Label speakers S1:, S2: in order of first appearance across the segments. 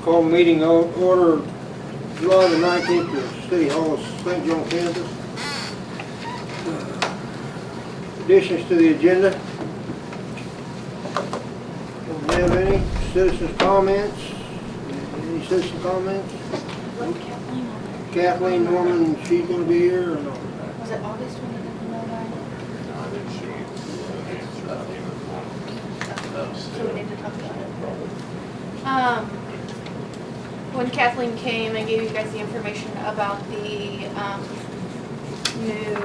S1: Call meeting order July the 19th at City Hall, St. John, Kansas. Additions to the agenda. Don't have any. Citizens' comments. Any citizen comments?
S2: What Kathleen on there?
S1: Kathleen Norman, she's gonna be here or no?
S2: Was it August when they did the mill ride? So we need to talk about it. When Kathleen came, I gave you guys the information about the, new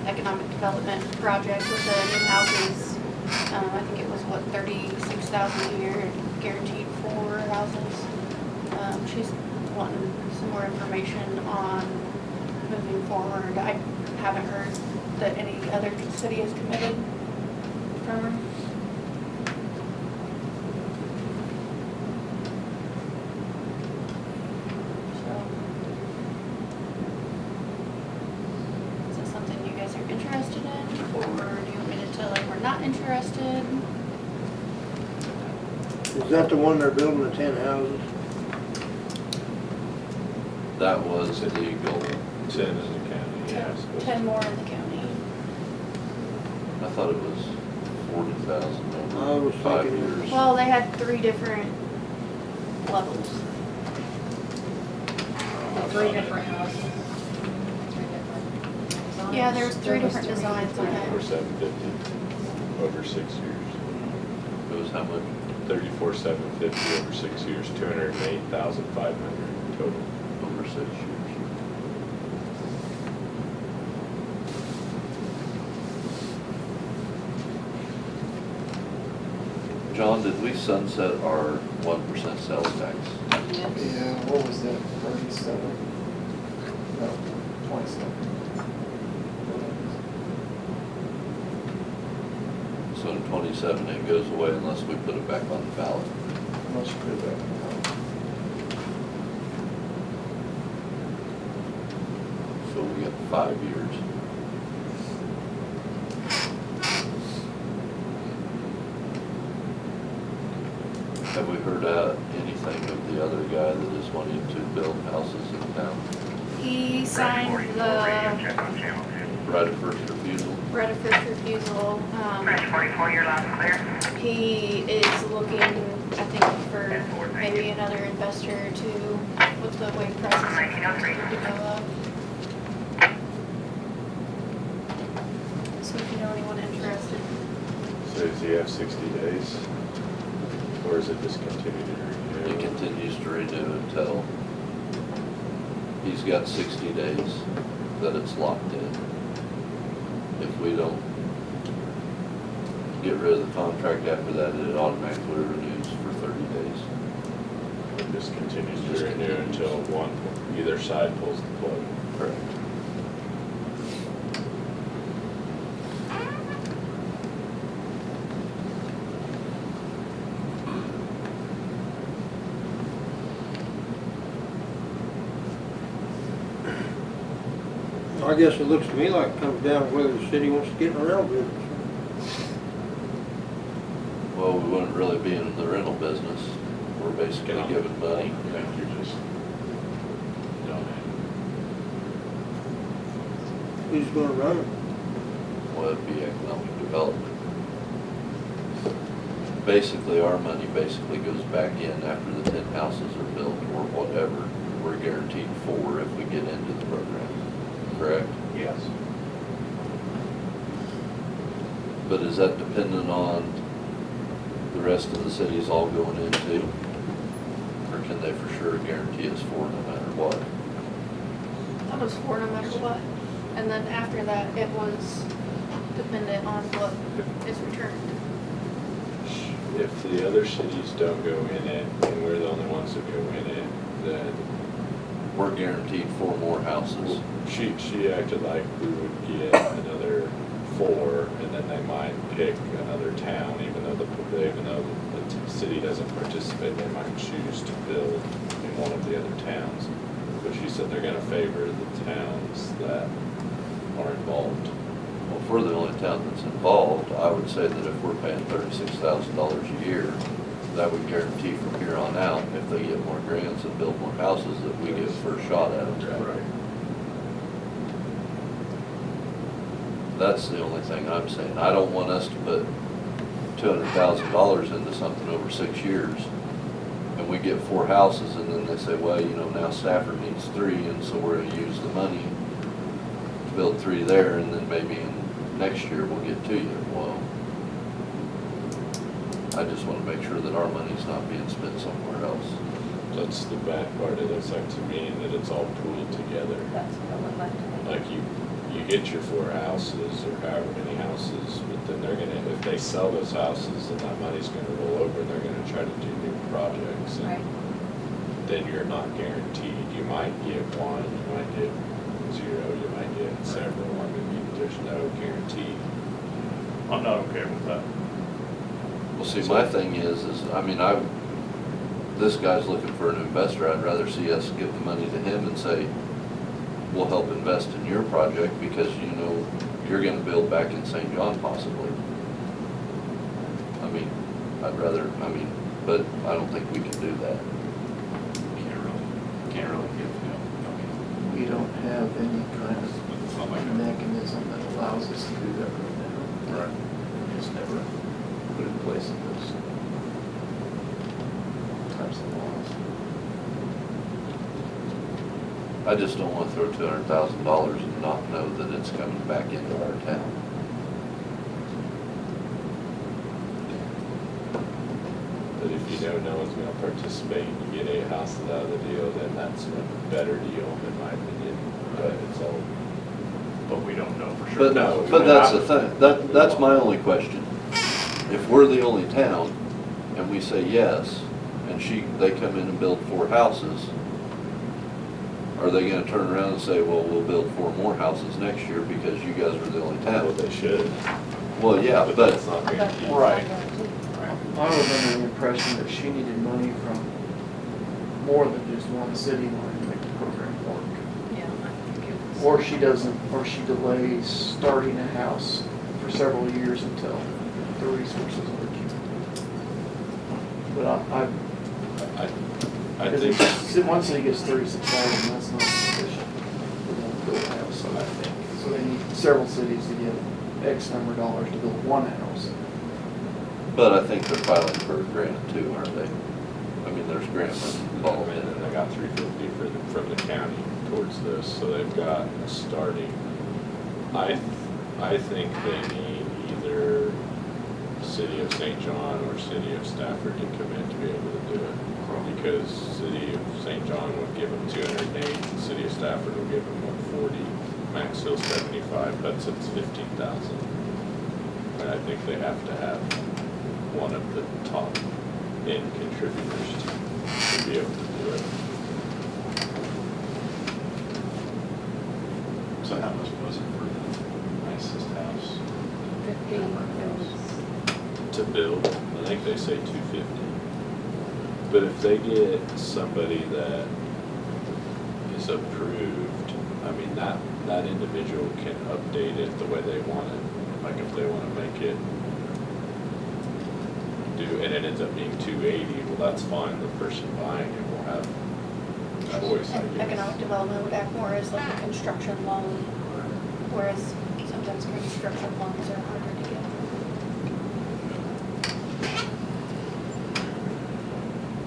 S2: economic development project with the new houses. I think it was what, 36,000 a year, guaranteed 4 houses. She's wanting some more information on moving forward. I haven't heard that any other city has committed from her. So, is that something you guys are interested in, or do you want me to tell them we're not interested?
S1: Is that the one they're building the 10 houses?
S3: That was illegal.
S4: 10 in the county, yes.
S2: 10 more in the county.
S3: I thought it was 40,000
S1: I
S3: over
S1: was
S3: 5
S1: thinking-
S3: years.
S2: Well, they had 3 different levels.
S5: Three different houses. 3 different designs.
S2: Yeah, there was 3 different
S5: three
S2: designs on it.
S4: 34,750 over 6 years.
S3: It was how much?
S4: 34,750 over 6 years, 208,500 total.
S3: Over 6 years. John, did we sunset our 1% sales tax?
S6: Yeah, what was that, 37? No, 27.
S3: So in 27, it goes away unless we put it back on the ballot.
S6: Unless you put it back in the
S3: So we got 5 years. Have we heard anything of the other guy that is wanting to build houses in town?
S2: He signed the
S3: Right of first refusal?
S2: right of first refusal.
S7: Fresh 44, you're loud and clear.
S2: He is looking, I think, for maybe another investor to, with the way prices are continuing to go up. So if you know anyone interested.
S4: So does he have 60 days? Or is it just continue to
S3: He
S4: renew?
S3: continues to renew until he's got 60 days that it's locked in. If we don't get rid of the contract after that, it automatically renews for 30 days.
S4: It just continues
S3: Just
S4: to renew
S3: continues.
S4: until either side pulls the plug.
S3: Correct.
S1: I guess it looks to me like it comes down to whether the city wants to get in the rental business.
S3: Well, we wouldn't really be in the rental business. We're basically giving money.
S4: Yeah, you're just donating.
S1: Who's gonna run it?
S3: Well, it'd be economic development. Basically, our money basically goes back in after the 10 houses are built or whatever. We're guaranteed 4 if we get into the program, correct?
S4: Yes.
S3: But is that dependent on the rest of the cities all going in too? Or can they for sure guarantee us 4 no matter what?
S2: That was 4 no matter what. And then after that, it was dependent on what is returned.
S4: If the other cities don't go in it, and we're the only ones that go in it, then
S3: We're guaranteed 4 more houses.
S4: she acted like we would get another 4, and then they might pick another town, even though the city doesn't participate, they might choose to build in one of the other towns. But she said they're gonna favor the towns that are involved.
S3: Well, if we're the only town that's involved, I would say that if we're paying $36,000 a year, that would guarantee from here on out, if they get more grants and build more houses, that we get first shot at them.
S4: Right.
S3: That's the only thing I'm saying. I don't want us to put $200,000 into something over 6 years, and we get 4 houses, and then they say, well, you know, now Stafford needs 3, and so we're gonna use the money to build 3 there, and then maybe in next year we'll get to you. Well, I just wanna make sure that our money's not being spent somewhere else.
S4: That's the bad part. It looks like to me that it's all pooled together.
S5: That's what it looked like to me.
S4: Like you get your 4 houses or however many houses, but then they're gonna, if they sell those houses, then that money's gonna roll over and they're gonna try to do new projects. And
S5: Right.
S4: then you're not guaranteed. You might get 1, you might get 0, you might get several. I mean, there's no guarantee.
S8: I'm not okay with that.
S3: Well, see, my thing is, I mean, this guy's looking for an investor. I'd rather see us give the money to him and say, we'll help invest in your project because, you know, you're gonna build back in St. John possibly. I mean, but I don't think we can do that.
S8: Can't really give, you know, I mean,
S6: We don't have any kind
S8: it's not like
S6: of mechanism that allows us to do that right now.
S8: Right.
S6: We just never put in place those types of laws.
S3: I just don't wanna throw $200,000 and not know that it's coming back into our town.
S4: But if you know no one's gonna participate and you get 8 houses out of the deal, then that's a better deal in my opinion. But it's all,
S8: but we don't know for sure.
S3: But
S4: no,
S3: but that's the thing, that's my only question. If we're the only town and we say yes, and they come in and build 4 houses, are they gonna turn around and say, well, we'll build 4 more houses next year because you guys were the only
S4: well,
S3: town?
S4: they should.
S3: Well, yeah,
S4: But
S3: but,
S4: that's not guaranteed.
S8: Right.
S6: I was under the impression that she needed money from more than just one city in order to make the program work.
S5: Yeah, I think it was.
S6: Or she doesn't, or she delays starting a house for several years until the resources are accumulated. But
S4: I
S6: because
S4: think,
S6: once city gets 36,000, that's not sufficient for them to build a house, so I think. So they need several cities to give X number of dollars to build one house.
S3: but I think they're filing for a grant too, aren't they? I mean, there's grant money involved in
S4: and then they
S3: it.
S4: got $350 from the county towards this, so they've got a starting. I think they need either City of St. John or City of Stafford to come in to be able to do it. Because City of St. John would give them 208, the City of Stafford would give them 140, Max Hill 75, Hudson's 15,000. And I think they have to have one of the top end contributors to be able to do it.
S8: So how much was it for the nicest house?
S5: 50, it was,
S4: To build, I think they say 250. But if they get somebody that is approved, I mean, that individual can update it the way they want it. Like if they want to make it and it ends up being 280, well, that's fine. The person buying it will have choice, I
S2: And
S4: guess.
S2: economic development would act more as like a construction loan, whereas sometimes construction loans are harder to get.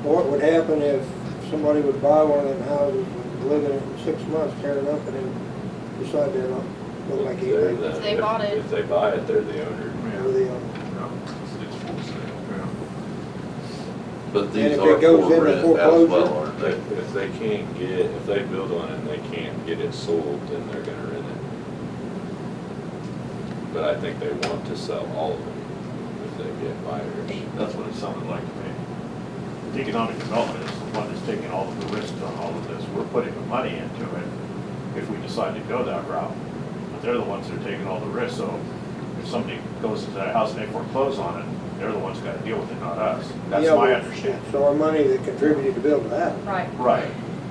S1: What would happen if somebody would buy one of them houses and live in it in 6 months, tear it up, and then decide they're not, look like
S4: They're
S1: it,
S4: the-
S2: If they bought it.
S4: If they buy it, they're the owner.
S1: or the,
S8: It's full sale.
S3: But
S1: And
S3: these
S1: if
S3: are
S1: it goes
S3: for
S1: into
S3: rent as
S1: foreclosure?
S3: well, aren't they?
S4: If they can't get, if they build on it and they can't get it sold, then they're gonna rent it. But I think they want to sell all of them if they get buyers.
S8: That's what it sounded like to me. The economic development is the one that's taking all of the risks on all of this. We're putting the money into it if we decide to go that route. But they're the ones that are taking all the risks, so if somebody goes into that house and they foreclose on it, they're the ones that gotta deal with it, not us. That's
S1: Yeah,
S8: my
S1: but
S8: understanding.
S1: So our money that contributed to build that.
S5: right.
S8: Right.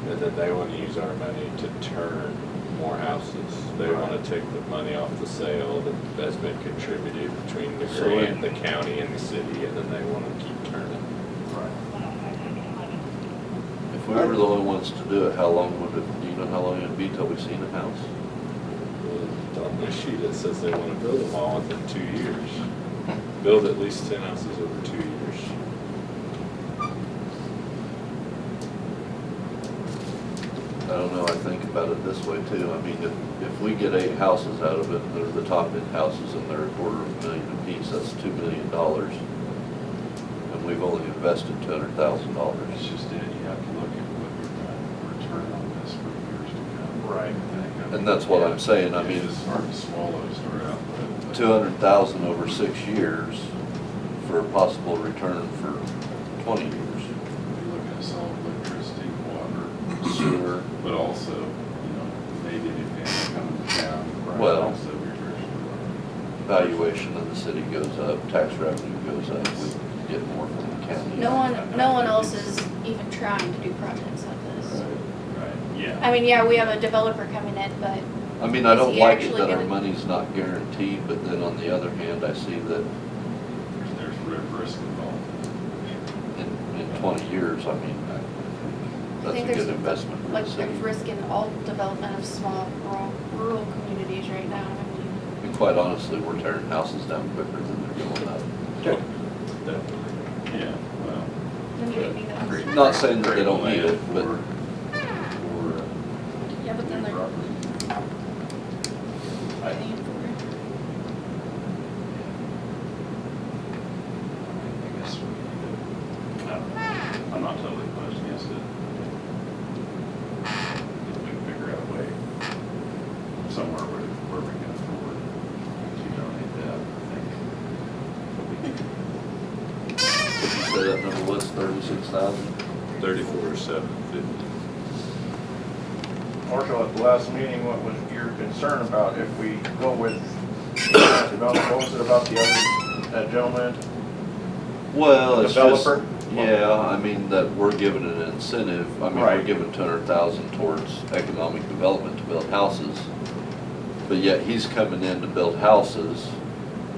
S4: And then they wanna use our money to turn more houses. They wanna take the money off the sale that's been contributed between the
S3: So
S4: grant, the county and the city, and then they wanna keep turning.
S3: we were the only ones to do it, how long would it, do you know how long it'd be till we seen a house?
S4: On my sheet, it says they wanna build them all within 2 years. Build at least 10 houses over 2 years.
S3: I don't know, I think about it this way too. I mean, if we get 8 houses out of it, and they're the top end houses and they're $250,000 apiece, that's $2 million. And we've only invested $200,000.
S9: It's just that you have to look at what your return on this for years to come.
S8: Right.
S3: And that's what I'm saying, I mean,
S9: It's hard to swallow to start out with.
S3: 200,000 over 6 years for a possible return for 20 years.
S9: We look at solid electricity, water,
S3: Sewer,
S9: but also, maybe the family coming to town.
S3: Well-
S9: So we
S3: valuation of the city goes up, tax revenue goes up, we get more from the county.
S2: No one else is even trying to do projects like this.
S9: Right, yeah.
S2: I mean, yeah, we have a developer coming in, but
S3: I mean, I
S2: Is
S3: don't
S2: he
S3: like it
S2: actually
S3: that our
S2: gonna-
S3: money's not guaranteed, but then on the other hand, I see that
S9: There's risk involved.
S3: in 20 years, I mean, that's a
S2: think
S3: good
S2: there's,
S3: investment for the
S2: like,
S3: city.
S2: there's risk in all development of small rural communities right now. I mean,
S3: And quite honestly, we're tearing houses down quicker than they're going up.
S4: Definitely.
S9: Yeah, well.
S2: then you need that.
S9: Great.
S3: Not saying that they don't need it, but
S9: For,
S2: Yeah, but then they're
S9: property.
S2: paying for it.
S9: I guess we need to, I'm not totally opposed against it. If we can figure out a way somewhere where we can afford to donate that, I think.
S3: did you say that number was 36,000?
S4: 34,750.
S8: Marshall, at the last meeting, what was your concern about if we go with, what was it about the other, that gentleman?
S3: Well, it's just,
S8: Developer?
S3: yeah, I mean, that we're giving an incentive, I mean, we're
S8: Right.
S3: giving 200,000 towards economic development to build houses. But yet he's coming in to build houses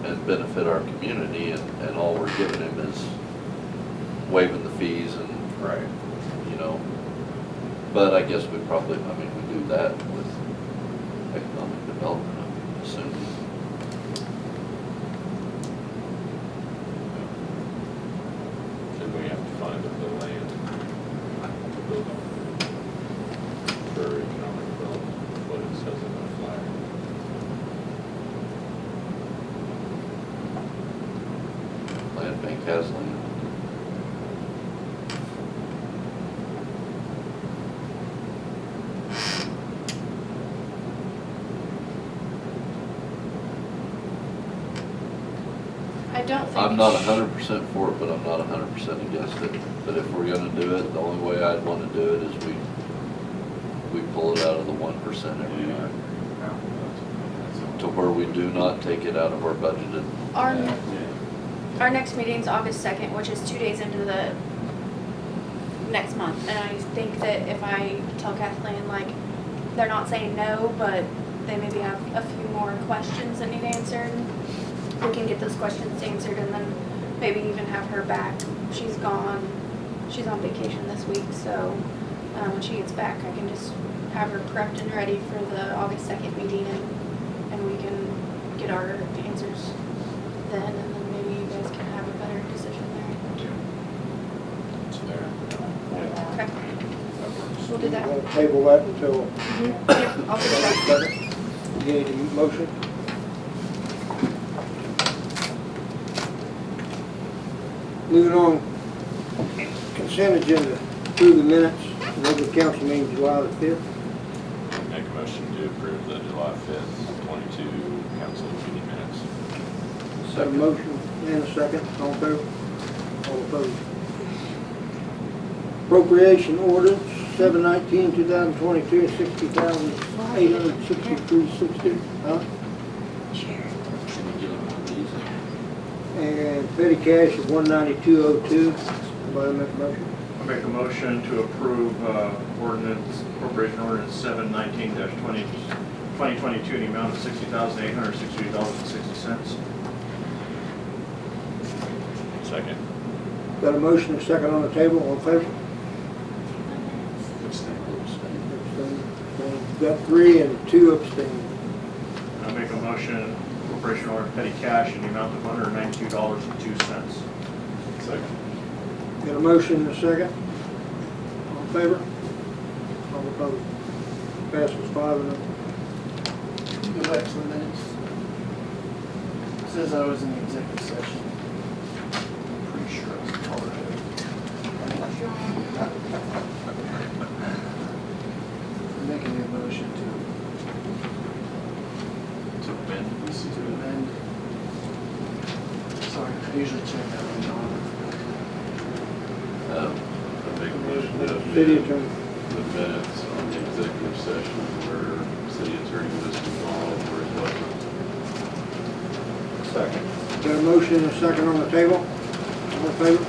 S3: and benefit our community, and all we're giving him is waiving the fees and,
S8: Right.
S3: you know. But I guess we probably, I mean, we do that with economic development, I'm assuming.
S4: Then we have to find the land to build on for economic development, what it says in the flyer.
S3: Land bank has land.
S2: I don't think.
S3: I'm not 100% for it, but I'm not 100% against it. But if we're gonna do it, the only way I'd wanna do it is we pull it out of the 1% every year. To where we do not take it out of our budgeted.
S2: Our next meeting's August 2nd, which is 2 days into the next month. And I think that if I tell Kathleen, like, they're not saying no, but they maybe have a few more questions that need answered, we can get those questions answered and then maybe even have her back. She's gone, she's on vacation this week, so when she gets back, I can just have her prepped and ready for the August 2nd meeting, and we can get our answers then, and then maybe you guys can have a better decision there.
S4: It's fair.
S2: Okay, we'll do that.
S1: Want to table that until
S2: Yep, I'll do that.
S1: second? You need a motion? Moving on, consent agenda, approve the minutes, regular council meeting July the 5th.
S4: Make a motion to approve the July 5th, 22 council meeting minutes.
S1: Have a motion and a second, all in favor? All opposed? Appropriation ordinance 7/19/2022, 60,863.60, huh?
S3: Can you get them on these?
S1: And petty cash of 192.02. Somebody make a motion?
S8: I make a motion to approve ordinance, corporation ordinance 7/19-2022 in the amount of $60,863.60.
S4: Second.
S1: Got a motion and a second on the table, all in favor? Got 3 and 2 abstain.
S8: I make a motion, appropriation order petty cash in the amount of $192.02.
S9: Second.
S1: Got a motion and a second? All in favor? All opposed? Passes 5-0.
S6: Go back to the minutes. It says I was in the executive session. I'm pretty sure I was part of it. I'm making a motion to amend. Sorry, I usually check that one, John.
S9: I make a motion to
S1: City
S9: amend
S1: attorney.
S9: the minutes on the executive session where city attorney was involved, where it wasn't.
S8: Second.
S1: Got a motion and a second on the table? All in favor?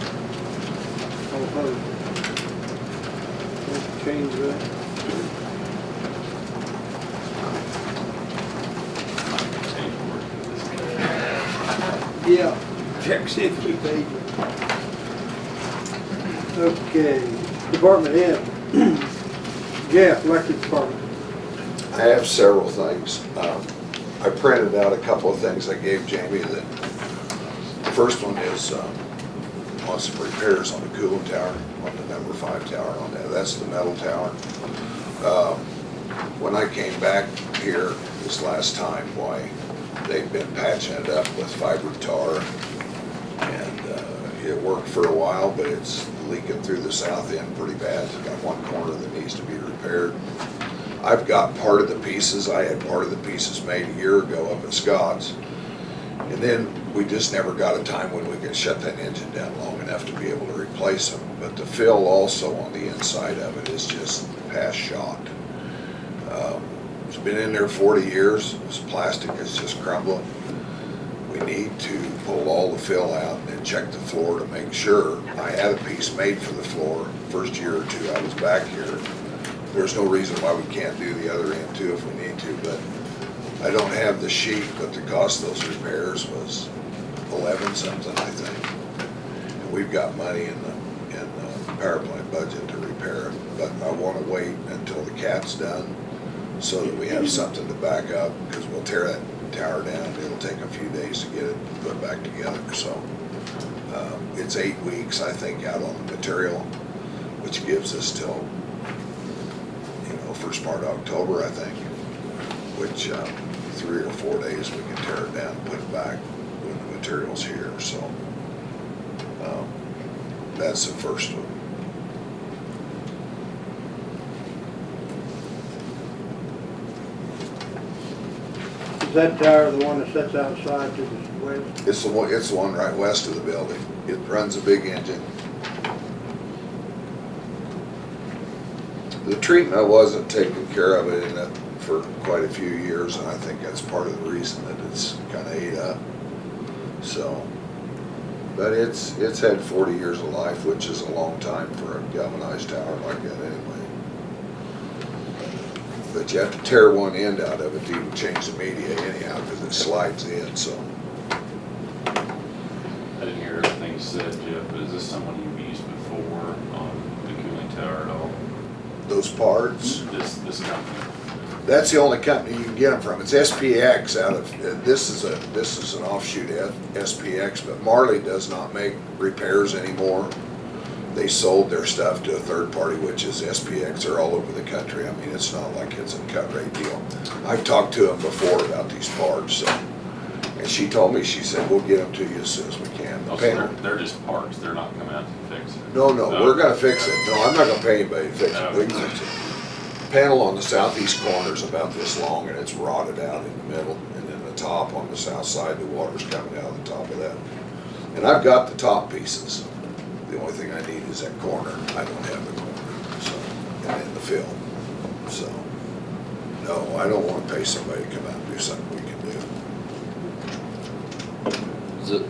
S1: All opposed? Let's change that. Yeah, check see if we paid you. Okay, department head. Jeff, electric department.
S10: I have several things. I printed out a couple of things I gave Jamie that, the first one is, on some repairs on the cooling tower, on the number 5 tower on that. That's the metal tower. When I came back here this last time, why, they've been patching it up with fiber tar, and it worked for a while, but it's leaking through the south end pretty bad. It's got one corner that needs to be repaired. I've got part of the pieces. I had part of the pieces made a year ago up at Scott's, and then we just never got a time when we could shut that engine down long enough to be able to replace them. But the fill also on the inside of it is just past shot. It's been in there 40 years. This plastic is just crumbling. We need to pull all the fill out and then check the floor to make sure. I had a piece made for the floor first year or two I was back here. There's no reason why we can't do the other end too if we need to, but I don't have the sheet, but the cost of those repairs was 11 something, I think. And we've got money in the power plant budget to repair it, but I want to wait until the cat's done so that we have something to back up, because we'll tear that tower down. It'll take a few days to get it put back together. So it's 8 weeks, I think, out on the material, which gives us till, first part of October, I think, which 3 or 4 days we can tear it down and put it back when the material's here. So that's the first one.
S1: Is that tower the one that sits outside to the west?
S10: It's the one right west of the building. It runs a big engine. The treatment wasn't taking care of it in it for quite a few years, and I think that's part of the reason that it's kind of ate up. So, but it's had 40 years of life, which is a long time for a galvanized tower like that anyway. But you have to tear one end out of it to even change the media anyhow, because it slides in, so.
S9: I didn't hear everything you said, Jeff, but is this someone you've used before on the cooling tower at all?
S10: Those parts,
S9: This company?
S10: that's the only company you can get them from. It's SPX out of, this is an offshoot of SPX, but Marley does not make repairs anymore. They sold their stuff to a third party, which is SPX. They're all over the country. I mean, it's not like it's a cut rate deal. I've talked to them before about these parts, so, and she told me, she said, we'll get them to you as soon as we can.
S9: Oh, so they're just parts, they're not coming out to fix it?
S10: No, we're gonna fix it. No, I'm not gonna pay anybody to fix it. We can fix it. Panel on the southeast corner is about this long, and it's rotted out in the middle, and then the top on the south side, the water's coming out of the top of that. And I've got the top pieces. The only thing I need is that corner. I don't have the corner, so, and then the fill. So, no, I don't wanna pay somebody to come out and do something we can do.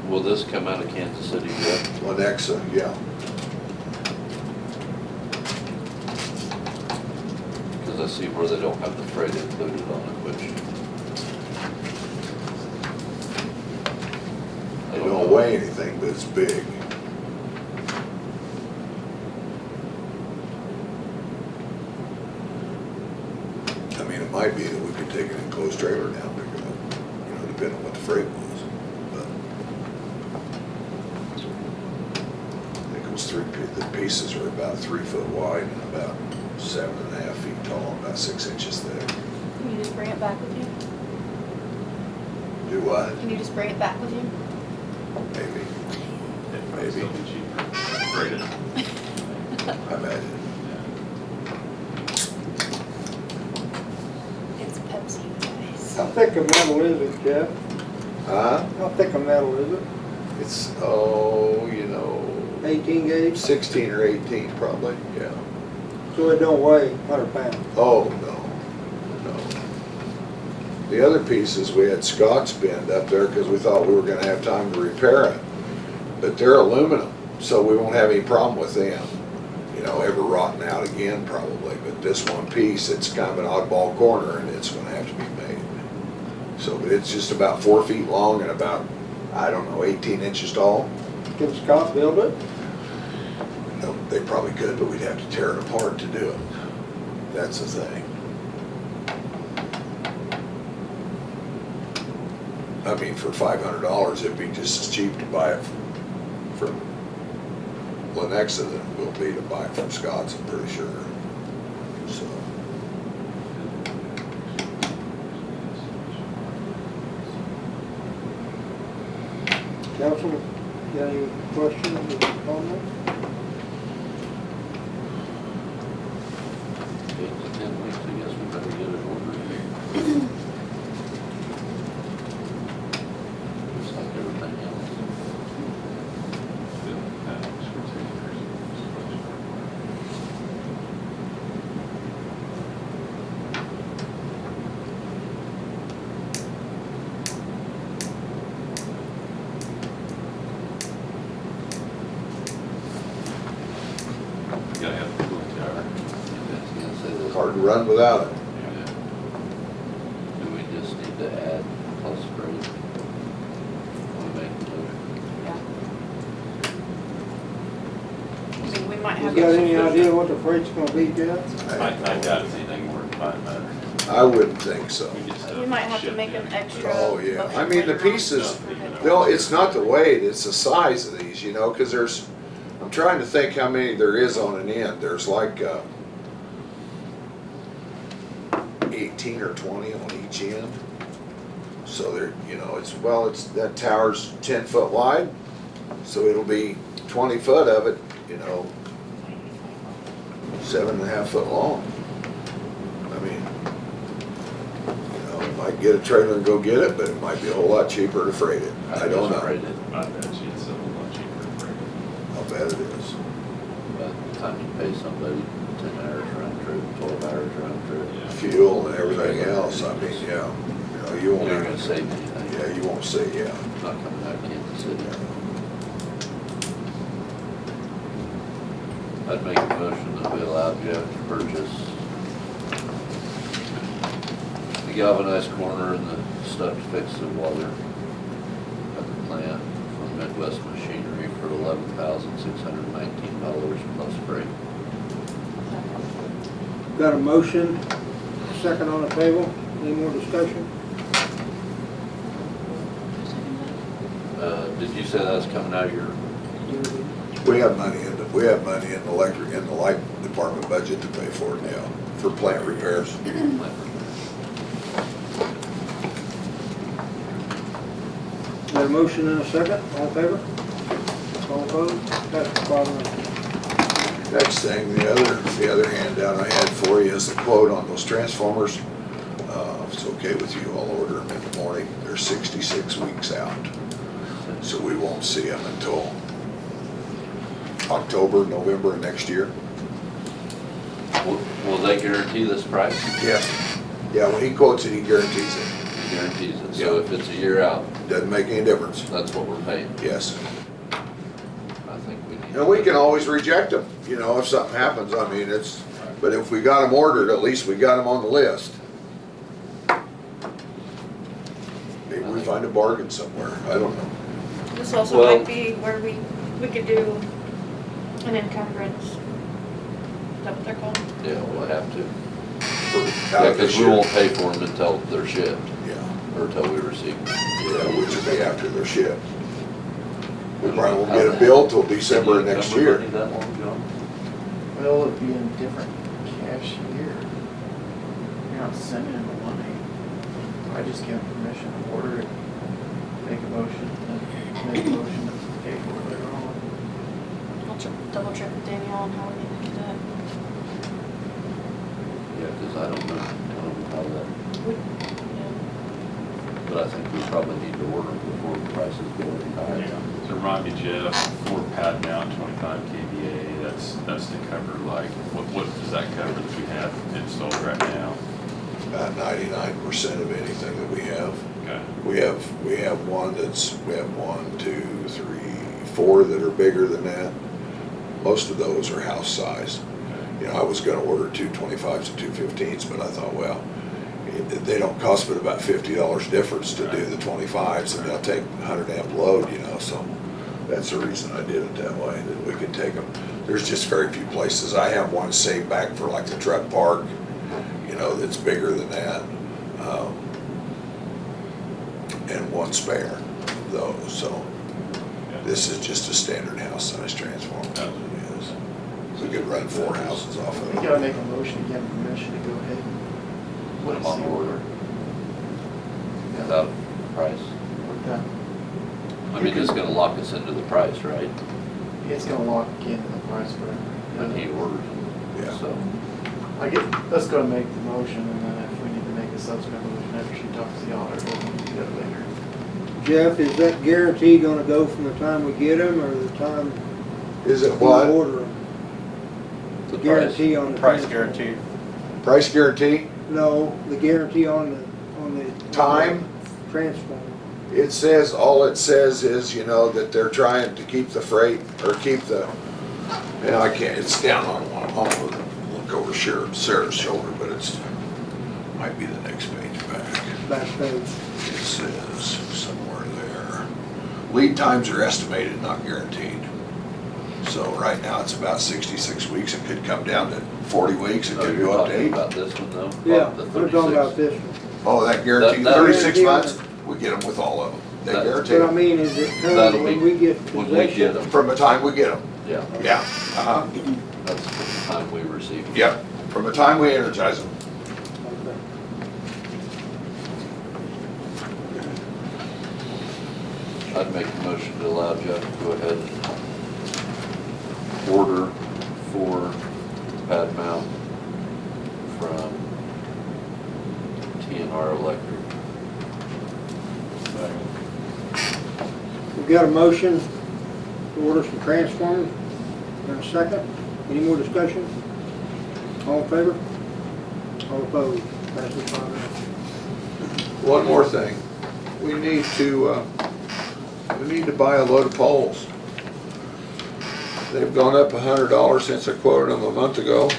S3: Will this come out of Kansas City yet?
S10: Lenexa, yeah.
S3: Because I see where they don't have the freight included on it, which. I
S10: It
S3: don't
S10: don't
S3: know.
S10: weigh anything, but it's big. it might be that we could take an enclosed trailer down, pick it up, you know, depending on what the freight was. But I think it was the pieces are about 3 foot wide and about 7.5 feet tall, about 6 inches thick.
S2: Can you just bring it back with you?
S10: Do what?
S2: Can you just bring it back with you?
S10: Maybe,
S9: It'd probably still be cheaper. Freight it.
S10: I imagine.
S2: It's Pepsi, guys.
S1: How thick of metal is it, Jeff?
S10: Huh?
S1: How thick of metal is it?
S10: It's,
S1: 18 gauge?
S10: 16 or 18 probably, yeah.
S1: So it don't weigh 100 pounds?
S10: Oh, no, no. The other pieces, we had Scott's bend up there because we thought we were gonna have time to repair it. But they're aluminum, so we won't have any problem with them. You know, ever rotting out again probably. But this one piece, it's kind of an oddball corner and it's gonna have to be made. So it's just about 4 feet long and about, I don't know, 18 inches tall.
S1: Can Scott build it?
S10: No, they probably could, but we'd have to tear it apart to do it. That's the thing. I mean, for $500, it'd be just as cheap to buy it from Lenexa than it will be to buy it from Scott's, I'm pretty sure. So,
S1: Council, got any questions or comments?
S3: 8 to 10 weeks, I guess we better get it ordered. Just like everything else.
S9: You gotta have the cooling tower.
S3: I was gonna say that.
S10: hard to run without it.
S9: Yeah.
S3: Do we just need to add plus grade? When we make the motion?
S2: Yeah. I mean, we might
S1: You
S2: have.
S1: got any idea what the freight's gonna be, Jeff?
S9: I doubt it's anything more than $500.
S10: I wouldn't think so.
S9: We get stuff
S2: We might have to
S9: shipped
S2: make
S9: in.
S2: an extra.
S10: Oh, yeah. I
S2: motion
S10: mean, the
S2: later on.
S10: pieces, no, it's not the weight, it's the size of these, you know, because there's, I'm trying to think how many there is on an end. There's like 18 or 20 on each end. So there, you know, that tower's 10 foot wide, so it'll be 20 foot of it, you know, 7.5 foot long. I mean, you know, might get a trailer and go get it, but it might be a whole lot cheaper to freight it. I don't know.
S3: Freight it.
S9: I bet you it's a lot cheaper to freight it.
S10: I'll bet it is.
S3: By the time you pay somebody 10 hours round trip, 12 hours round trip,
S9: Yeah.
S10: Fuel and everything else, I mean, yeah. You know, you
S3: you're
S10: won't
S3: not
S10: even,
S3: gonna save anything.
S10: yeah, you won't see, yeah.
S3: Not coming out of Kansas City. I'd make a motion that we allow Jeff to purchase the galvanized corner and the stuff to fix the water at the plant from Midwest Machinery for $11,619 plus freight.
S1: Got a motion, second on the table, any more discussion?
S3: Did you say that's coming out of your,
S10: We have money in the electric, in the light department budget to pay for it now, for plant repairs.
S1: Got a motion and a second, all in favor? All opposed? That's the bottom line.
S10: Next thing, the other handout I had for you is the quote on those transformers. If it's okay with you, I'll order them in the morning. They're 66 weeks out, so we won't see them until October, November of next year.
S3: will they guarantee this price?
S10: Yeah, yeah, when he quotes it, he guarantees it.
S3: He guarantees it, so if it's a year out,
S10: Doesn't make any difference.
S3: that's what we're paying.
S10: Yes.
S3: I think we need.
S10: And we can always reject them, you know, if something happens. I mean, but if we got them ordered, at least we got them on the list. Maybe we find a bargain somewhere. I don't know.
S2: This also
S3: Well-
S2: might be where we could do an encumbrance. Is that what they're called?
S3: Yeah, we'll have to.
S10: out
S3: Yeah,
S10: of the
S3: cause we won't
S10: ship.
S3: pay for them until they're shipped,
S10: Yeah,
S3: or until we receive them.
S10: yeah, which will be after they're shipped. We probably won't get a bill till December of next year.
S3: Did you encumber money that long, John?
S6: Well, it'd be in different cashier. You're not sending them the money. I just give permission to order it, make a motion, and make a motion to pay for it later on.
S2: I'll double check with Danielle on how we need to do that.
S3: Yeah, cause I don't know how that,
S2: Yeah.
S3: but I think we probably need to order before the prices go any higher.
S9: Yeah, to remind you, Jeff, for pad mount, 25 kVA, that's to cover like, what does that cover that we have installed right now?
S10: About 99% of anything that we have.
S9: Okay.
S10: We have one, 2, 3, 4 that are bigger than that. Most of those are house size. You know, I was gonna order 2 25s and 2 15s, but I thought, well, they don't cost but about $50 difference to do the 25s, and they'll take 100 amp load, you know, so that's the reason I did it that way, that we could take them. There's just very few places. I have one saved back for like the truck park, you know, that's bigger than that. And one spare though, so this is just a standard house size transformer as it is. We could run 4 houses off of
S6: We
S10: it.
S6: gotta make a motion to give them permission to go ahead and
S3: Put them on
S6: place the
S3: order.
S6: Yeah.
S3: Without price.
S6: With that.
S3: I mean, it's gonna lock us into the price, right?
S6: It's gonna lock in the price for
S3: When he
S6: it.
S3: orders
S10: Yeah.
S3: them, so.
S6: Let's go make the motion, and then if we need to make a subsequent motion after she talks to the auditor, we'll do that later.
S1: Jeff, is that guarantee gonna go from the time we get them or the time
S10: Is it
S1: we
S10: what?
S1: order them?
S3: The price.
S1: Guarantee on the.
S8: Price
S1: transfer.
S8: guarantee.
S10: Price guarantee?
S1: No, the guarantee on the.
S10: Time?
S1: Transformer.
S10: It says, all it says is, you know, that they're trying to keep the freight, or keep the, and I can't, it's down on one, I'm gonna look over Sarah's shoulder, but it's, might be the next page back.
S1: Back page.
S10: It says somewhere there. Lead times are estimated, not guaranteed. So right now, it's about 66 weeks. It could come down to 40 weeks. It
S3: No,
S10: could
S3: you're
S10: go up to
S3: talking
S10: 8.
S3: about this one though?
S1: Yeah,
S3: The
S1: we're talking about
S3: 36.
S1: this one.
S10: Oh, that guarantee,
S3: That-
S10: 36
S1: guarantee on
S10: months,
S1: it.
S10: we get them with all of them. They
S3: That-
S10: guarantee
S1: But I
S10: them
S1: mean, is it
S3: That'll
S1: coming when
S3: be
S1: we get
S3: when we get
S1: possession?
S3: them.
S10: from the time we get them.
S3: Yeah,
S10: Yeah, uh-huh.
S3: that's the time we receive them.
S10: Yep, from the time we energize them.
S1: Okay.
S3: I'd make a motion to allow Jeff to go ahead and order 4 pad mount from TNR Electric.
S1: We've got a motion to order some transformers. And a second. Any more discussion? All in favor? All opposed? Passes 5-0.
S10: One more thing. We need to buy a load of poles. They've gone up $100 since I quoted them a month ago.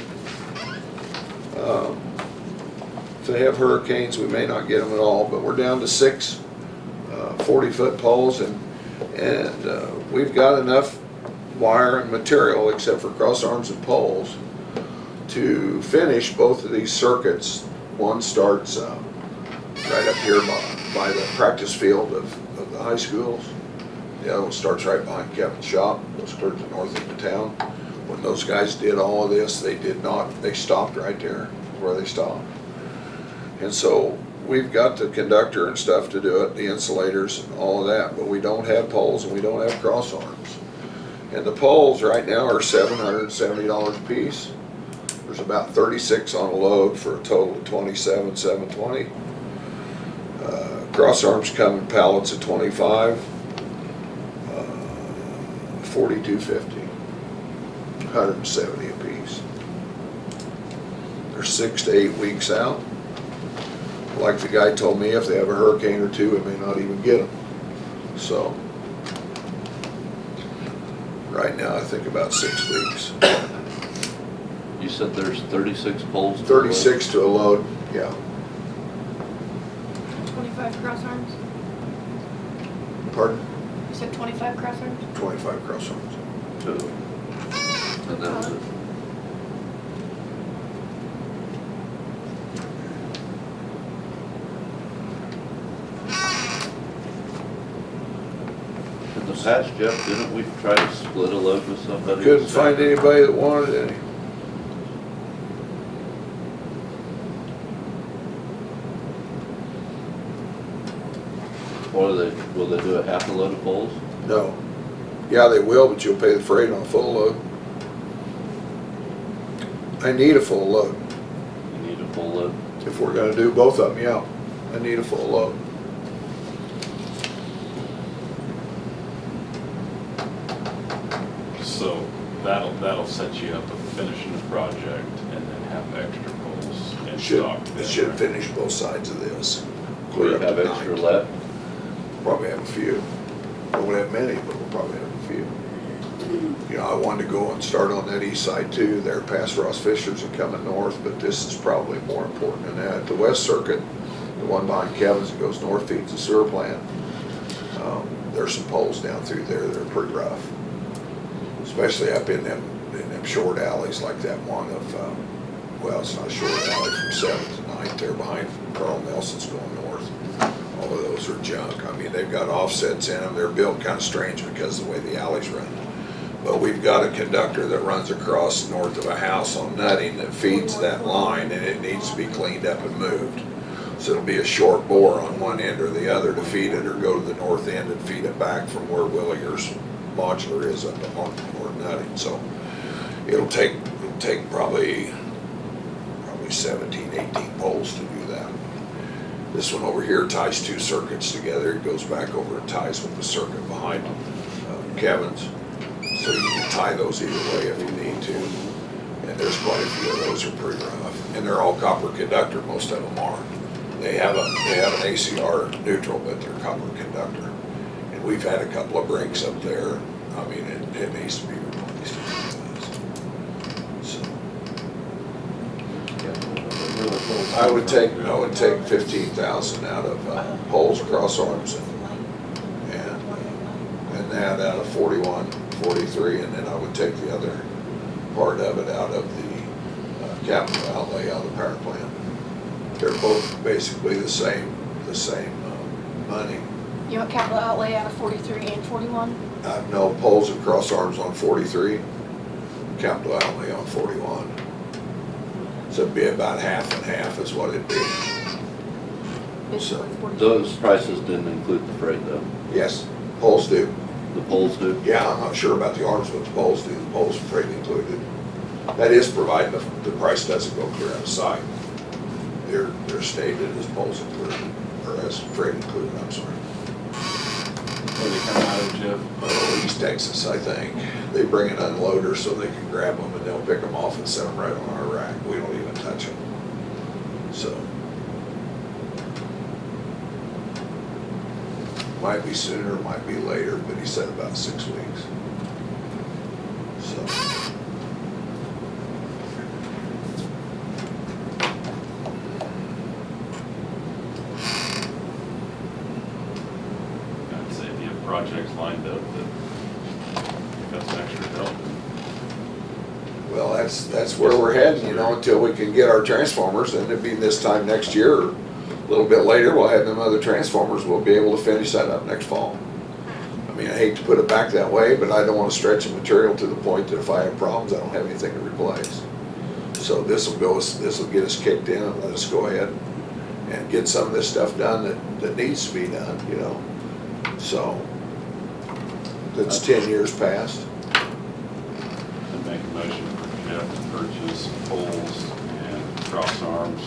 S10: If they have hurricanes, we may not get them at all, but we're down to 6 40-foot poles, and we've got enough wire and material, except for cross arms and poles, to finish both of these circuits. One starts right up here by the practice field of the high schools. The other one starts right behind Kevin's shop, goes clear to north of the town. When those guys did all of this, they stopped right there where they stopped. And so we've got the conductor and stuff to do it, the insulators and all of that, but we don't have poles and we don't have cross arms. And the poles right now are $770 a piece. There's about 36 on a load for a total of $27,720. Cross arms come in pallets of 25, $42.50, 170 a piece. They're 6 to 8 weeks out. Like the guy told me, if they have a hurricane or two, we may not even get them. So, right now, I think about 6 weeks.
S3: You said there's 36 poles? to
S10: 36 to a load, yeah.
S2: 25 cross arms?
S10: Pardon?
S2: You said 25 cross arms?
S10: 25 cross arms.
S3: load? And then past, Jeff, didn't we try to split a load with somebody?
S10: Couldn't find anybody that wanted any.
S3: Or will they do a half a load of poles?
S10: No. Yeah, they will, but you'll pay the freight on a full load. I need a full load.
S3: You need a full load?
S10: If we're gonna do both of them, yeah. I need a full load.
S9: So that'll set you up with finishing the project and then have extra poles in stock.
S10: It should finish both sides of this.
S3: Do
S10: Clear
S3: you
S10: up
S3: have
S10: to
S3: extra
S10: 9.
S3: left?
S10: Probably have a few. Won't have many, but we'll probably have a few. You know, I wanted to go and start on that east side too, there past Ross Fisher's and coming north, but this is probably more important than that. The west circuit, the one behind Kevin's that goes north, feeds the sewer plant. There's some poles down through there that are pretty rough. Especially up in them short alleys like that one of, well, it's not a short alley from 7th to 9th there behind Carl Nelson's going north. All of those are junk. I mean, they've got offsets in them. They're built kind of strange because of the way the alleys run. But we've got a conductor that runs across north of a house on Nutting that feeds that line, and it needs to be cleaned up and moved. So it'll be a short bore on one end or the other to feed it, or go to the north end and feed it back from where Willier's modular is up on Nutting. So it'll take probably 17, 18 poles to do that. This one over here ties 2 circuits together. It goes back over and ties with the circuit behind Kevin's. So you can tie those either way if you need to. And there's quite a few of those are pretty rough. And they're all copper conductor, most of them are. They have an ACR neutral, but they're copper conductor. And we've had a couple of breaks up there. I mean, it needs to be replaced. So I would take 15,000 out of poles, cross arms, and that out of 41, 43, and then I would take the other part of it out of the capital outlay out of the power plant. They're both basically the same money.
S2: You want capital outlay out of 43 and 41?
S10: No, poles and cross arms on 43, capital outlay on 41. So it'd be about half and half is what it'd be.
S2: Basically 43.
S3: Those prices didn't include the freight though.
S10: Yes, poles do.
S3: The poles do?
S10: Yeah, I'm not sure about the arms, but the poles do. The poles are freight included. That is provided the price doesn't go clear out of sight. They're stated as poles included, or as freight included, I'm sorry.
S9: Where they come out of, Jeff?
S10: Oh, East Texas, I think. They bring an unloader so they can grab them and they'll pick them off and set them right on our rack. We don't even touch them. So. Might be sooner, might be later, but he said about 6 weeks. So.
S9: I'd say if you have projects lined up that got some extra help.
S10: Well, that's where we're heading, you know, until we can get our transformers, and it'll be this time next year, or a little bit later, we'll have them other transformers, we'll be able to finish that up next fall. I mean, I hate to put it back that way, but I don't want to stretch the material to the point that if I have problems, I don't have anything to replace. So this will get us kicked in and let us go ahead and get some of this stuff done that needs to be done, you know. So, that's 10 years past.
S9: And make a motion for Jeff to purchase poles and cross arms,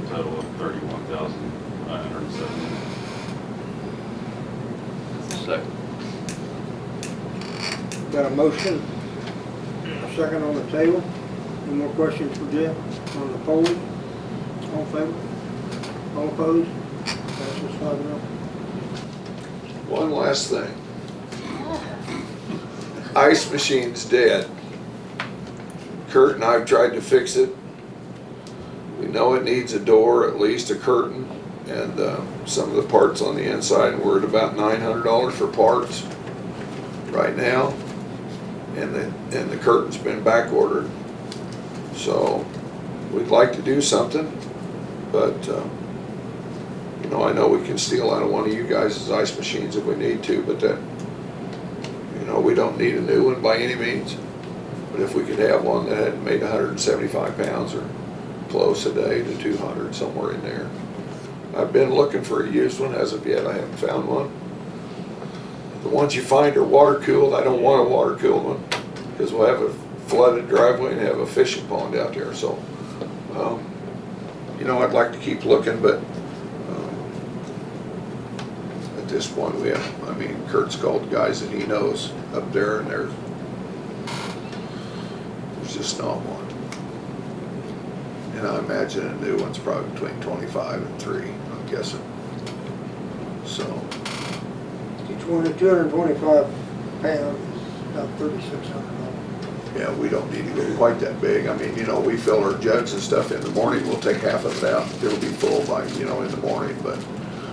S9: total of $31,970.
S3: Second.
S1: Got a motion, a second on the table. Any more questions for Jeff on the polls? All in favor? All opposed? Passes 5-0.
S10: One last thing. Ice machine's dead. Kurt and I've tried to fix it. We know it needs a door, at least a curtain, and some of the parts on the inside. We're at about $900 for parts right now, and the curtain's been back ordered. So we'd like to do something, but you know, I know we can steal out of one of you guys' ice machines if we need to, but You know, we don't need a new one by any means, but if we could have one that had made 175 pounds or close a day to 200, somewhere in there. I've been looking for a used one. As of yet, I haven't found one. The ones you find are water cooled. I don't want a water cooled one because we'll have a flooded driveway and have a fishing pond out there. So, you know, I'd like to keep looking, but at this point, we have, I mean, Kurt's called guys that he knows up there, and there's just not one. And I imagine a new one's probably between 25 and 3, I'm guessing. So,
S1: Each one at 225 pounds is about $3,600.
S10: yeah, we don't need to go quite that big. I mean, you know, we fill our jugs and stuff in the morning, we'll take half of it out. It'll be full by, you know, in the morning, but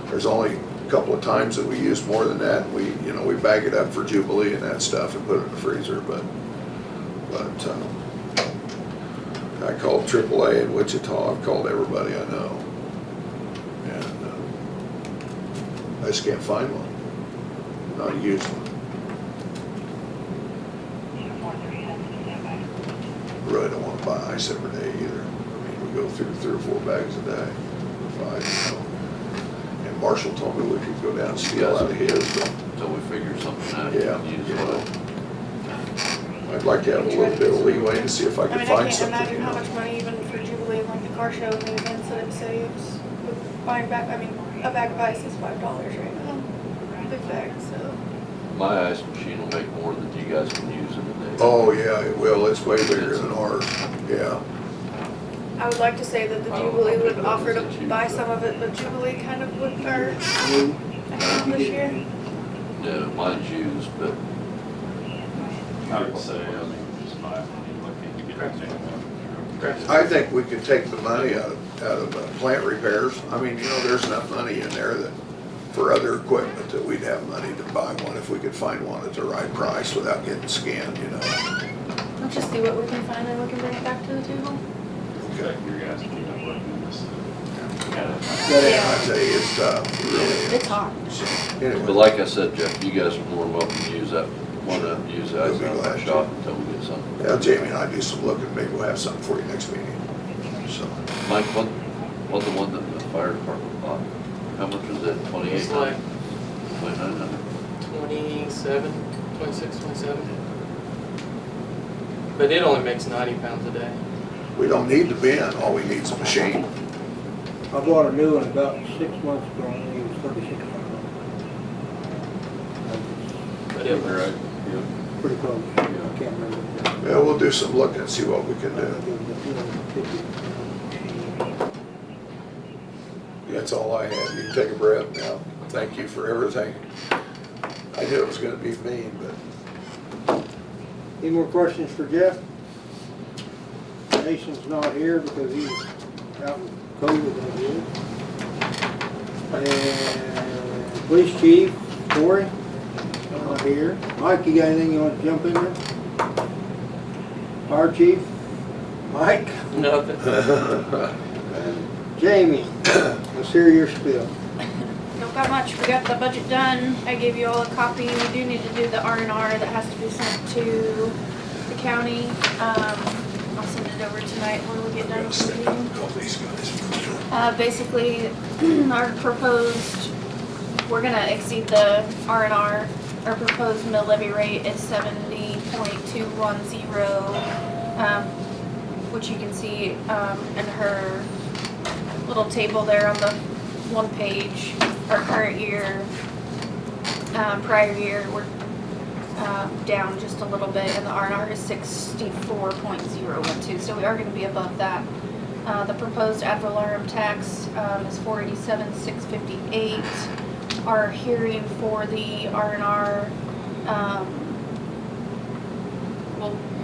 S10: there's only a couple of times that we use more than that. We, you know, we bag it up for Jubilee and that stuff and put it in the freezer, but I called AAA in Wichita. I've called everybody I know. And I just can't find one. Not a used one. Really don't want to buy ice every day either. I mean, we go through 3 or 4 bags a day, or 5, you know. And Marshall told me we could go down and steal out of his, but
S3: Until we figure something out.
S10: yeah,
S3: Use
S10: you know.
S3: what-
S10: I'd like to have a little bit of leeway to see if I
S2: I
S10: can
S2: mean, I
S10: find
S2: can't
S10: something,
S2: imagine
S10: you
S2: how
S10: know.
S2: much money even for Jubilee, like the car show and the events that it saves. With buying back, I mean, a bag of ice is $5 right now. Big bag, so.
S3: My ice machine will make more than you guys can use in a day.
S10: Oh, yeah, it will. It's way bigger than ours. Yeah.
S2: I would like to say that the
S3: I don't
S2: Jubilee
S3: know
S2: would
S3: if
S2: offer to
S3: it's cheap,
S2: buy
S3: but-
S2: some of it, but Jubilee kind of would, or, this year.
S3: Yeah, mine's used, but
S9: I would say, I mean, just my opinion, looking to get everything.
S10: I think we could take the money out of plant repairs. I mean, you know, there's enough money in there that for other equipment that we'd have money to buy one if we could find one at the right price without getting scanned, you know.
S2: Let's just see what we can find and we can bring it back to the table.
S10: Okay.
S9: Your guys keep up working on this.
S2: Yeah.
S10: I tell you, it's tough, it really is.
S2: It's hot.
S3: But
S10: Anyway,
S3: like I said, Jeff, you guys are more than welcome to use that, want to use that
S10: We'll be
S3: out of
S10: glad
S3: our
S10: to.
S3: shop until we get something.
S10: yeah, Jamie and I do some looking, maybe we'll have something for you next meeting. So,
S3: Mike, what the one that the fire department bought, how much was it, 28?
S11: It's like
S3: 2,900?
S11: 27, 26, 27. But it only makes 90 pounds a day.
S10: we don't need the bin, all we need is a machine.
S1: I bought a new one about 6 months ago, and it was $3,600.
S11: But it was,
S9: Right, yeah.
S1: Pretty close. I can't remember.
S10: Yeah, we'll do some looking and see what we can do. That's all I had. You can take a breath now. Thank you for everything. I knew it was gonna be mean, but
S1: Any more questions for Jeff? Jason's not here because he's out in COVID, I guess. And police chief, Corey, not here. Mike, you got anything you want to jump in there? Fire chief, Mike,
S11: nothing.
S1: Jamie, let's hear your spiel.
S2: Don't got much. We got the budget done. I gave you all a copy. We do need to do the R&R that has to be sent to the county. I'll send it over tonight when we get done with the meeting.
S10: Call these guys.
S2: Basically, our proposed, we're gonna exceed the R&R. Our proposed mill levy rate is 70.210, which you can see in her little table there on the one page. Our current year, prior year, we're down just a little bit, and the R&R is 64.012, so we are gonna be above that. The proposed ad valorem tax is $487,658. Our hearing for the R&R,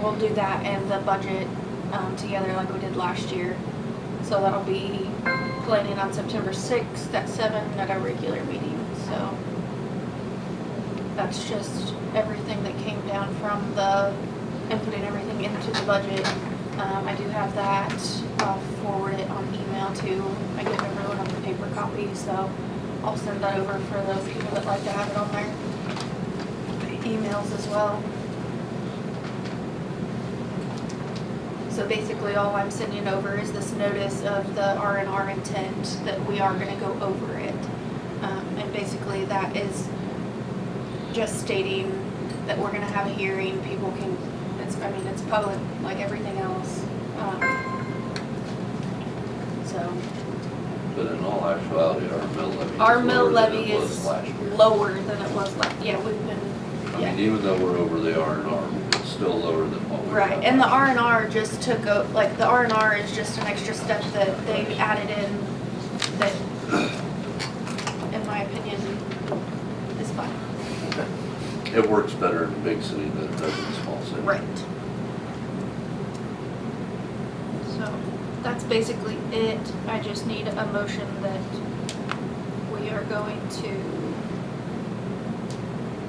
S2: we'll do that and the budget together like we did last year. So that'll be planning on September 6th at 7 at our regular meeting. So that's just everything that came down from the inputting everything into the budget. I do have that. I'll forward it on email too. I give everyone a paper copy, so I'll send that over for the people that like to have it on there. emails as well. So basically, all I'm sending over is this notice of the R&R intent that we are gonna go over it. And basically, that is just stating that we're gonna have a hearing, people can, it's public, like everything else. So,
S3: But in all actuality, our mill levy.
S2: our
S3: is
S2: mill
S3: lower than
S2: levy
S3: it was
S2: is
S3: last year.
S2: lower than it was last, yeah, we've been,
S3: I
S2: yeah.
S3: mean, even though we're over the R&R, it's still lower than what we.
S2: Right,
S3: had
S2: and the
S3: last year.
S2: R&R just took, like, the R&R is just an extra step that they added in that, in my opinion, is fine.
S3: It works better in a big city than it does in a small city.
S2: Right. So, that's basically it. I just need a motion that we are going to,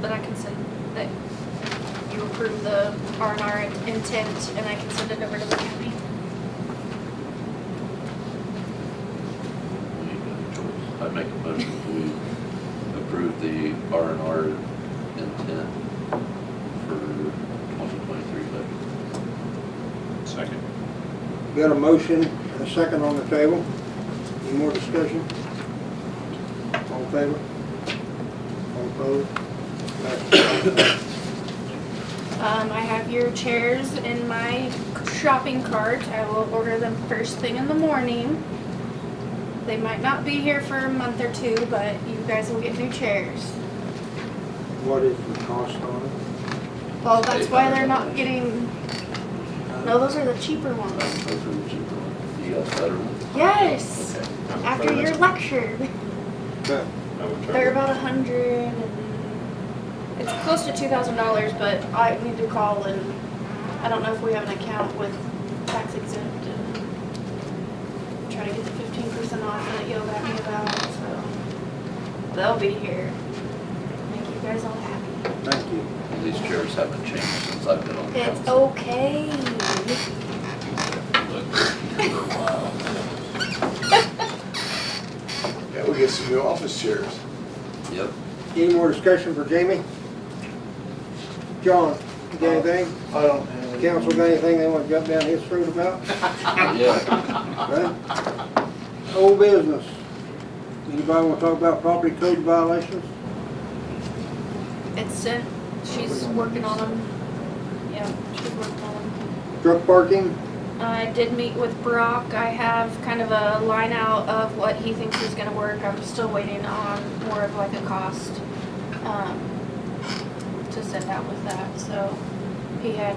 S2: that I can send, that you approve the R&R intent and I can send it over to the county.
S3: We ain't got a choice. I make a motion to approve the R&R intent for 2023 budget.
S9: Second.
S1: Got a motion and a second on the table. Any more discussion? All in favor? All opposed? Passes.
S2: I have your chairs in my shopping cart. I will order them first thing in the morning. They might not be here for a month or two, but you guys will get new chairs.
S1: What is the cost on it?
S2: Well, that's why they're not getting, no, those are the cheaper ones.
S3: Those are the cheaper ones. You got better ones?
S2: Yes,
S3: Okay.
S2: after your lecture.
S1: Okay.
S2: They're about $100 and it's close to $2,000, but I need to call and I don't know if we have an account with tax exempt and try to get the 15% off that you yelled at me about, so they'll be here. Make you guys all happy.
S1: Thank you.
S3: Well, these chairs haven't changed since I've been on
S2: It's
S3: council.
S2: okay.
S9: Look here for a while.
S10: Yeah, we get some new office chairs.
S3: Yep.
S1: Any more discussion for Jamie? John, you got anything?
S6: I don't have any.
S1: Council got anything they want to jump down his throat about?
S3: Yeah.
S1: Right? Old business. Anybody want to talk about property code violations?
S2: It's sent. She's working on them. Yeah, she's working on them.
S1: Truck parking?
S2: I did meet with Brock. I have kind of a line out of what he thinks is gonna work. I'm still waiting on more of like a cost, to send out with that. So he had,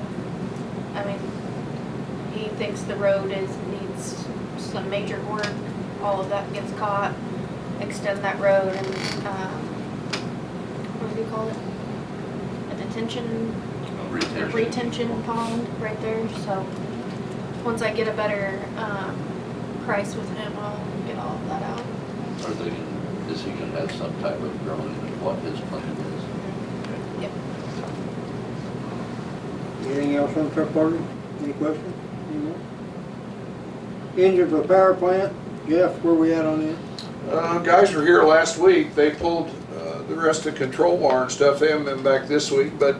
S2: he thinks the road needs some major work. All of that gets caught. Extend that road and, what do you call it? A detention retention pond right there, so once I get a better price with him, I'll get all of that out.
S3: Are they gonna, is he gonna have some type of drawing of what his plan is?
S2: Yep.
S1: Anything else on truck parking? Any questions? Any more? Engine for the power plant? Jeff, where we at on that?
S10: Guys were here last week. They pulled the rest of the control wire and stuff. They haven't been back this week, but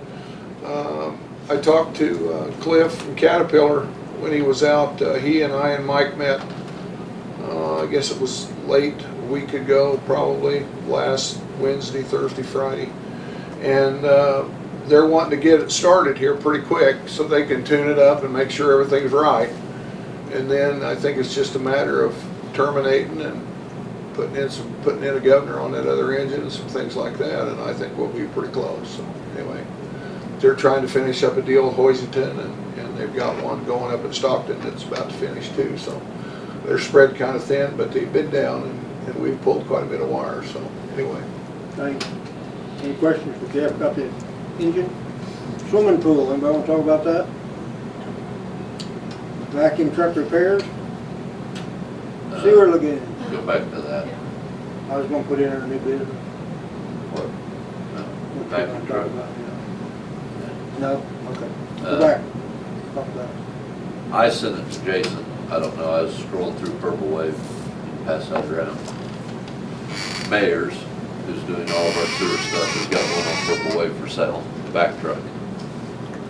S10: I talked to Cliff from Caterpillar when he was out. He and I and Mike met, I guess it was late a week ago, probably last Wednesday, Thursday, Friday. And they're wanting to get it started here pretty quick so they can tune it up and make sure everything's right. And then I think it's just a matter of terminating and putting in a governor on that other engine and some things like that, and I think we'll be pretty close. So anyway, they're trying to finish up a deal with Hoisington, and they've got one going up at Stockton that's about to finish too. So they're spread kind of thin, but they've been down, and we've pulled quite a bit of wire. So anyway.
S1: Thanks. Any questions for Jeff about the engine? Swimming pool, anybody want to talk about that? Vacuum truck repairs? Sewer lagoon.
S3: Go back to that.
S1: I was gonna put in a new business.
S3: What?
S1: What you
S3: Vacuum
S1: wanna
S3: truck.
S1: talk about, yeah. No? Okay. Go
S3: Uh,
S1: back. Talk about it.
S3: I sent it to Jason. I don't know, I was scrolling through Purple Wave, pass that around. Mayors, who's doing all of our sewer stuff, has got one on Purple Wave for sale. back truck.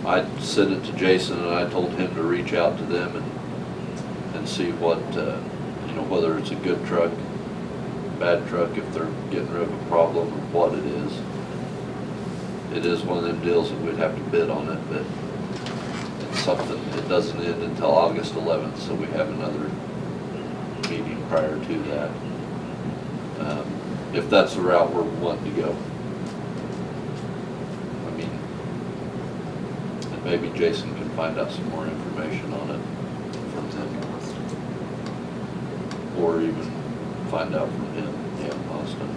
S3: I sent it to Jason and I told him to reach out to them and see what, you know, whether it's a good truck, bad truck, if they're getting rid of a problem, or what it is. It is one of them deals that we'd have to bid on it, but it's something, it doesn't end until August 11th, so we have another meeting prior to that. If that's the route we're wanting to go. I mean, and maybe Jason can find out some more information on it from them. Or even find out from him, yeah, Austin.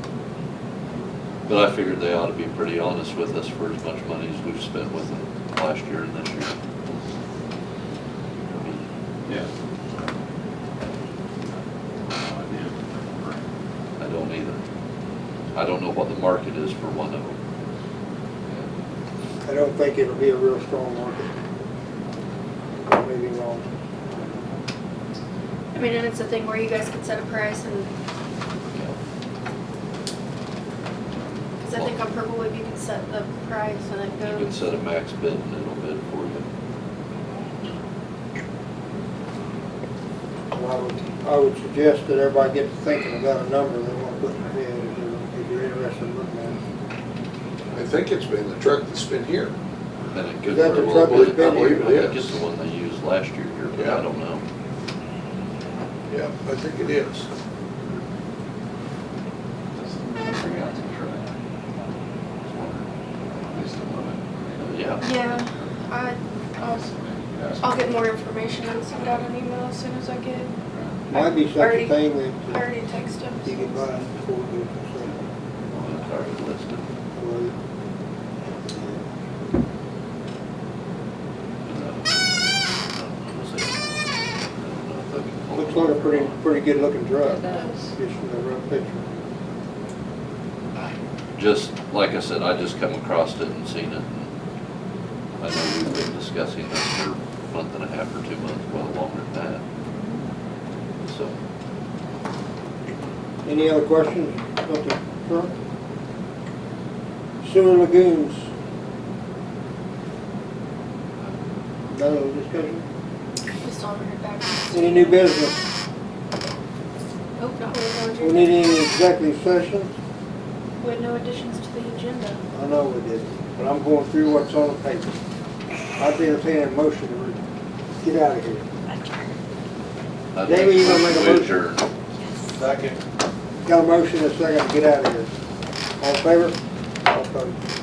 S3: But I figured they ought to be pretty honest with us for as much money as we've spent with them last year and this year. I mean,
S9: Yeah. No idea.
S3: I don't either. I don't know what the market is for one of them.
S1: I don't think it'll be a real strong market. I may be wrong.
S2: I mean, and it's a thing where you guys can set a price and, because I think on Purple Wave you can set the price and it
S3: You can
S2: goes.
S3: set a max bid and it'll bid for you.
S1: Well, I would suggest that everybody gets thinking about a number they want to put in their head if you're interested in looking at it.
S10: I think it's been the truck that's been here.
S3: And it could
S1: Is that the
S3: very
S1: truck
S3: well
S1: that's
S3: be.
S1: been
S3: I believe
S10: here?
S3: it is. It's the one they used last year here, but
S10: Yeah.
S3: I don't know.
S10: Yeah, I think it is.
S9: Bring out some try. They still love it.
S3: Yeah.
S2: Yeah, I'll
S9: I'll
S2: get more information and send out an email as soon as I get.
S1: Might be such a
S2: Already-
S1: thing
S2: I
S1: that
S2: already texted him.
S1: you can buy it before we do
S3: It's already listed.
S1: Looks like a pretty good looking truck.
S5: It does.
S1: Just from the rough picture.
S3: Just, like I said, I just come across it and seen it. And I know we've been discussing this for a month and a half or 2 months, well longer than that. So,
S1: Any other questions about the truck? Sewer lagoons. No discussion?
S2: Just on her back.
S1: Any new business?
S2: Nope, not
S1: We
S2: really.
S1: need any executive sessions?
S2: We had no additions to the agenda.
S1: I know we didn't, but I'm going through what's on the paper. I'd be entertaining a motion to get out of here.
S3: I
S1: Jamie, you gonna make a
S3: we
S1: motion?
S3: adjourn.
S1: Second. Got a motion and a second to get out of here. All in favor? All opposed?